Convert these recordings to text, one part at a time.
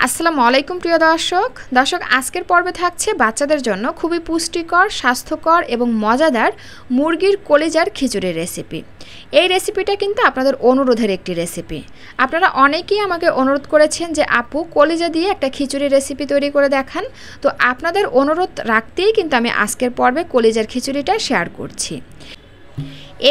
আসসালামু আলাইকুম প্রিয় দর্শক আজকের পর্বে থাকছে বাচ্চাদের জন্য খুবই পুষ্টিকর, স্বাস্থ্যকর এবং মজাদার মুরগির কলিজার খিচুড়ি রেসিপি। এই রেসিপিটা কিন্তু আপনাদের অনুরোধের একটি রেসিপি। আপনারা অনেকেই আমাকে অনুরোধ করেছেন যে আপু কলিজা দিয়ে একটা খিচুড়ি রেসিপি তৈরি করে দেখান। তো আপনাদের অনুরোধ রাখতেই কিন্তু আমি আজকের পর্বে কলিজার খিচুড়িটা শেয়ার করছি।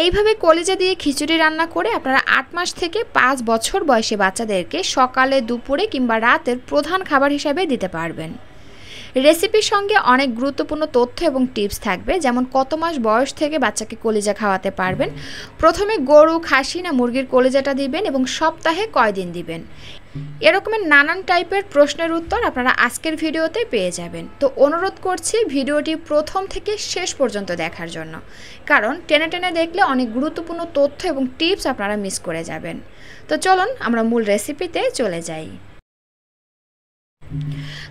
এইভাবে কলিজা দিয়ে খিচুড়ি রান্না করে আপনারা 8 মাস থেকে 5 বছর বয়সী বাচ্চাদেরকে সকালে, দুপুরে কিংবা রাতের প্রধান খাবার হিসাবে দিতে পারবেন। রেসিপির সঙ্গে অনেক গুরুত্বপূর্ণ তথ্য এবং টিপস থাকবে, যেমন কত মাস বয়স থেকে বাচ্চাকে কলিজা খাওয়াতে পারবেন, প্রথমে গরু, খাসি না মুরগির কলিজাটা দিবেন এবং সপ্তাহে কয়দিন দিবেন, এরকমের নানান টাইপের প্রশ্নের উত্তর আপনারা আজকের ভিডিওতে পেয়ে যাবেন। তো অনুরোধ করছি ভিডিওটি প্রথম থেকে শেষ পর্যন্ত দেখার জন্য, কারণ টেনে টেনে দেখলে অনেক গুরুত্বপূর্ণ তথ্য এবং টিপস আপনারা মিস করে যাবেন। তো চলুন আমরা মূল রেসিপিতে চলে যাই।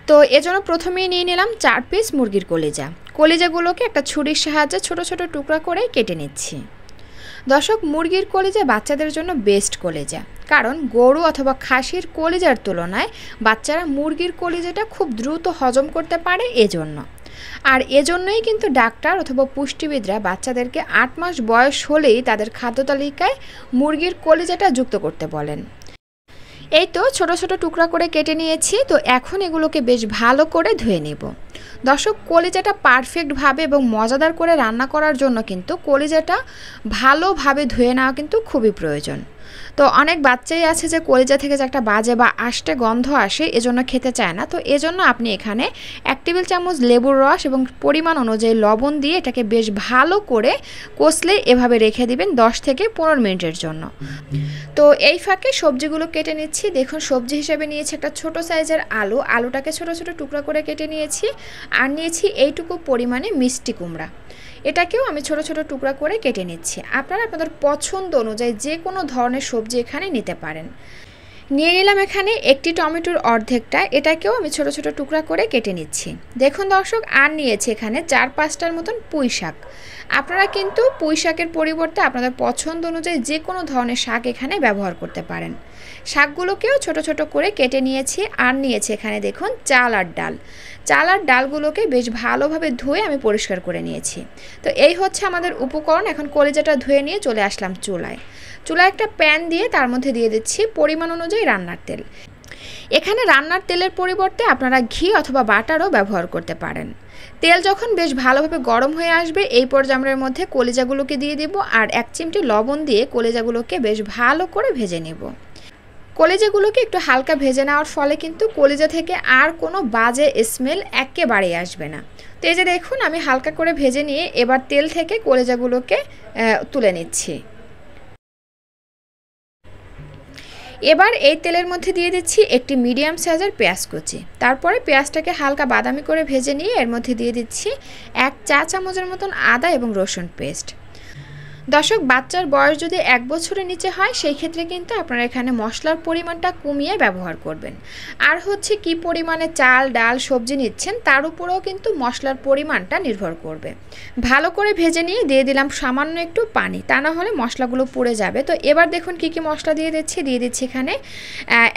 তো এজন্য প্রথমেই নিয়ে নিলাম 4 পিস মুরগির কলিজাগুলোকে একটা ছুরির সাহায্যে ছোট ছোট টুকরা করে কেটে নিচ্ছি। দর্শক, মুরগির কলিজা বাচ্চাদের জন্য বেস্ট কলিজা, কারণ গরু অথবা খাসির কলিজার তুলনায় বাচ্চারা মুরগির কলিজাটা খুব দ্রুত হজম করতে পারে এজন্য। আর এজন্যই কিন্তু ডাক্তার অথবা পুষ্টিবিদরা বাচ্চাদেরকে 8 মাস বয়স হলেই তাদের খাদ্য তালিকায় মুরগির কলিজাটা যুক্ত করতে বলেন। এই তো ছোট ছোট টুকরা করে কেটে নিয়েছি। তো এখন এগুলোকে বেশ ভালো করে ধুয়ে নেব। দর্শক, কলিজাটা পারফেক্টভাবে এবং মজাদার করে রান্না করার জন্য কিন্তু কলিজাটা ভালোভাবে ধুয়ে নেওয়া কিন্তু খুবই প্রয়োজন। তো অনেক বাচ্চাই আছে যে কলিজা থেকে যে একটা বাজে বা আষ্টে গন্ধ আসে, এজন্য খেতে চায় না। তো এজন্য আপনি এখানে 1 টেবিল চামচ লেবুর রস এবং পরিমাণ অনুযায়ী লবণ দিয়ে এটাকে বেশ ভালো করে কষলে এভাবে রেখে দিবেন 10 থেকে 15 মিনিটের জন্য। তো এই ফাঁকে সবজিগুলো কেটে নিচ্ছি। দেখুন, সবজি হিসেবে নিয়েছি একটা ছোট সাইজের আলুটাকে ছোট ছোট টুকরা করে কেটে নিয়েছি। আর নিয়েছি এইটুকু পরিমাণে মিষ্টি কুমড়া, এটাকেও আমি ছোট ছোট টুকরা করে কেটে নিচ্ছি। আপনারা আপনাদের পছন্দ অনুযায়ী যে কোনো ধরনের সবজি এখানে নিতে পারেন। নিয়ে নিলাম এখানে একটি টমেটোর অর্ধেকটা, এটাকেও আমি ছোট ছোট টুকরা করে কেটে নিচ্ছি। দেখুন দর্শক, আর নিয়েছি এখানে 4-5টার মতন পুঁই শাক। আপনারা কিন্তু পুঁই শাকের পরিবর্তে আপনাদের পছন্দ অনুযায়ী যে কোনো ধরনের শাক এখানে ব্যবহার করতে পারেন। শাকগুলোকেও ছোট ছোট করে কেটে নিয়েছি। আর নিয়েছি এখানে দেখুন চাল আর ডালগুলোকে বেশ ভালোভাবে ধুয়ে আমি পরিষ্কার করে নিয়েছি। তো এই হচ্ছে আমাদের উপকরণ। এখন কলিজাটা ধুয়ে নিয়ে চলে আসলাম চুলায় একটা প্যান দিয়ে তার মধ্যে দিয়ে দিচ্ছি পরিমাণ অনুযায়ী রান্নার তেল। এখানে রান্নার তেলের পরিবর্তে আপনারা ঘি অথবা বাটারও ব্যবহার করতে পারেন। তেল যখন বেশ ভালোভাবে গরম হয়ে আসবে, এই পর্যায়ের মধ্যে কলিজাগুলোকে দিয়ে দেব আর 1 চিমটি লবণ দিয়ে কলিজাগুলোকে বেশ ভালো করে ভেজে নেব। কলিজাগুলোকে একটু হালকা ভেজে নেওয়ার ফলে কিন্তু কলিজা থেকে আর কোনো বাজে স্মেল একেবারেই আসবে না। তো এই যে দেখুন, আমি হালকা করে ভেজে নিয়ে এবার তেল থেকে কলিজাগুলোকে তুলে নিচ্ছি। এবার এই তেলের মধ্যে দিয়ে দিচ্ছি একটি মিডিয়াম সাইজের পেঁয়াজ কুচি। তারপরে পেঁয়াজটাকে হালকা বাদামি করে ভেজে নিয়ে এর মধ্যে দিয়ে দিচ্ছি 1 চা চামচের মতন আদা এবং রসুন পেস্ট। দর্শক, বাচ্চার বয়স যদি 1 বছরের নিচে হয় সেই ক্ষেত্রে কিন্তু আপনারা এখানে মশলার পরিমাণটা কমিয়ে ব্যবহার করবেন। আর হচ্ছে কি পরিমাণে চাল, ডাল, সবজি নিচ্ছেন তার উপরেও কিন্তু মশলার পরিমাণটা নির্ভর করবে। ভালো করে ভেজে নিয়ে দিয়ে দিলাম সামান্য একটু পানি, তা না হলে মশলাগুলো পুড়ে যাবে। তো এবার দেখুন কি কি মশলা দিয়ে দিচ্ছি এখানে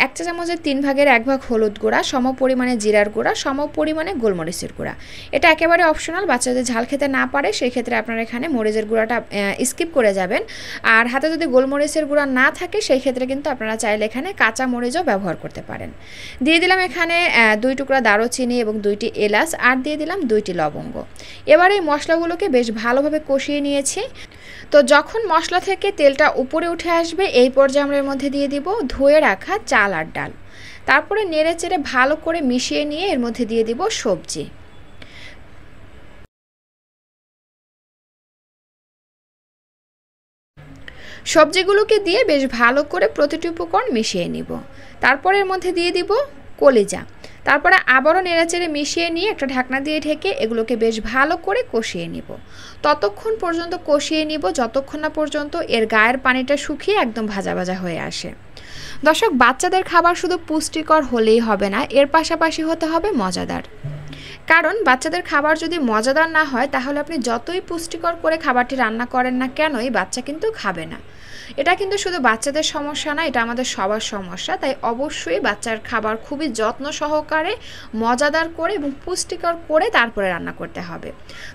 1 চা চামচের 3 ভাগের 1 ভাগ হলুদ গুঁড়া, সম পরিমাণে জিরার গুঁড়া, সম পরিমাণে গোলমরিচের গুঁড়া। এটা একেবারে অপশনাল, বাচ্চাদের ঝাল খেতে না পারে সেই ক্ষেত্রে আপনারা এখানে মরিচের গুঁড়াটা স্কিপ করে যাবেন। আর হাতে যদি গোলমরিচের গুঁড়া না থাকে সেই ক্ষেত্রে কিন্তু আপনারা চাইলে এখানে কাঁচা মরিচও ব্যবহার করতে পারেন। দিয়ে দিলাম এখানে 2 টুকরা দারুচিনি এবং 2টি এলাচ, আর দিয়ে দিলাম 2টি লবঙ্গ। এবার এই মশলাগুলোকে বেশ ভালোভাবে কষিয়ে নিয়েছি। তো যখন মশলা থেকে তেলটা উপরে উঠে আসবে এই পর্যায়ে আমরা এর মধ্যে দিয়ে দিব ধুয়ে রাখা চাল আর ডাল। তারপরে নেড়ে চেড়ে ভালো করে মিশিয়ে নিয়ে এর মধ্যে দিয়ে দিব সবজি। সবজিগুলোকে দিয়ে বেশ ভালো করে প্রতিটি উপকরণ মিশিয়ে নিব। তারপরে এর মধ্যে দিয়ে দিব কলিজা। তারপরে আবারও নেড়েচেড়ে মিশিয়ে নিয়ে একটা ঢাকনা দিয়ে ঢেকে এগুলোকে বেশ ভালো করে কষিয়ে নিব। ততক্ষণ পর্যন্ত কষিয়ে নিব যতক্ষণ না পর্যন্ত এর গায়ের পানিটা শুকিয়ে একদম ভাজা ভাজা হয়ে আসে। দর্শক, বাচ্চাদের খাবার শুধু পুষ্টিকর হলেই হবে না, এর পাশাপাশি হতে হবে মজাদার। কারণ বাচ্চাদের খাবার যদি মজাদার না হয় তাহলে আপনি যতই পুষ্টিকর করে খাবারটি রান্না করেন না কেনই বাচ্চা কিন্তু খাবে না। এটা কিন্তু শুধু বাচ্চাদের সমস্যা না, এটা আমাদের সবার সমস্যা। তাই অবশ্যই বাচ্চার খাবার খুবই যত্ন সহকারে মজাদার করে এবং পুষ্টিকর করে তারপরে রান্না করতে হবে।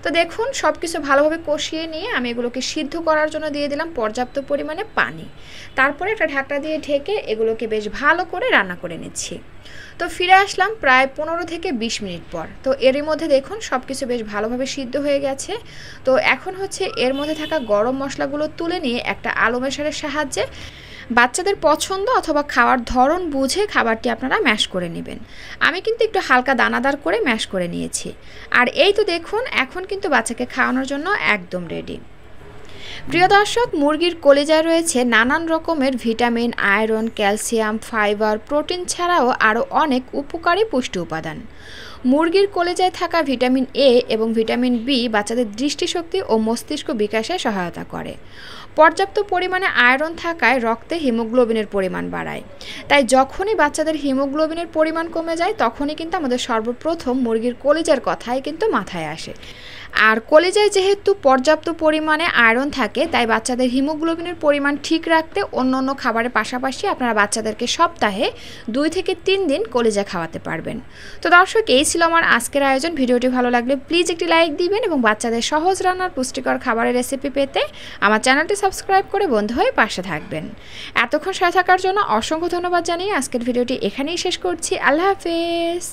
তো দেখুন সব কিছু ভালোভাবে কষিয়ে নিয়ে আমি এগুলোকে সিদ্ধ করার জন্য দিয়ে দিলাম পর্যাপ্ত পরিমাণে পানি। তারপরে একটা ঢাকনা দিয়ে ঢেকে এগুলোকে বেশ ভালো করে রান্না করে নিচ্ছি। তো ফিরে আসলাম প্রায় 15 থেকে 20 মিনিট পর। তো এরই মধ্যে দেখুন সব কিছু বেশ ভালোভাবে সিদ্ধ হয়ে গেছে। তো এখন হচ্ছে এর মধ্যে থাকা গরম মশলাগুলো তুলে নিয়ে একটা আলু ম্যাশারের সাহায্যে বাচ্চাদের পছন্দ অথবা খাওয়ার ধরন বুঝে খাবারটি আপনারা ম্যাশ করে নেবেন। আমি কিন্তু একটু হালকা দানাদার করে ম্যাশ করে নিয়েছি। আর এই তো দেখুন এখন কিন্তু বাচ্চাকে খাওয়ানোর জন্য একদম রেডি। প্রিয় দর্শক, মুরগির কলিজায় রয়েছে নানান রকমের vitamin, iron, calcium, fibre, protein ছাড়াও আরও অনেক উপকারী পুষ্টি উপাদান। মুরগির কলিজায় থাকা ভিটামিন এ এবং ভিটামিন বি বাচ্চাদের দৃষ্টিশক্তি ও মস্তিষ্ক বিকাশে সহায়তা করে। পর্যাপ্ত পরিমাণে আয়রন থাকায় রক্তে হিমোগ্লোবিনের পরিমাণ বাড়ায়। তাই যখনই বাচ্চাদের হিমোগ্লোবিনের পরিমাণ কমে যায় তখনই কিন্তু আমাদের সর্বপ্রথম মুরগির কলিজার কথাই কিন্তু মাথায় আসে। আর কলিজায় যেহেতু পর্যাপ্ত পরিমাণে আয়রন থাকে তাই বাচ্চাদের হিমোগ্লোবিনের পরিমাণ ঠিক রাখতে অন্য খাবারের পাশাপাশি আপনারা বাচ্চাদেরকে সপ্তাহে 2 থেকে 3 দিন কলিজা খাওয়াতে পারবেন। তো দর্শক, এই ছিল আমার আজকের আয়োজন। ভিডিওটি ভালো লাগলে প্লিজ একটি লাইক দিবেন এবং বাচ্চাদের সহজ রান্নার পুষ্টিকর খাবারের রেসিপি পেতে আমার চ্যানেলটি সাবস্ক্রাইব করে বন্ধু হয়ে পাশে থাকবেন। এতক্ষণ সাথে থাকার জন্য অসংখ্য ধন্যবাদ জানিয়ে আজকের ভিডিওটি এখানেই শেষ করছি। আল্লাহ হাফেজ।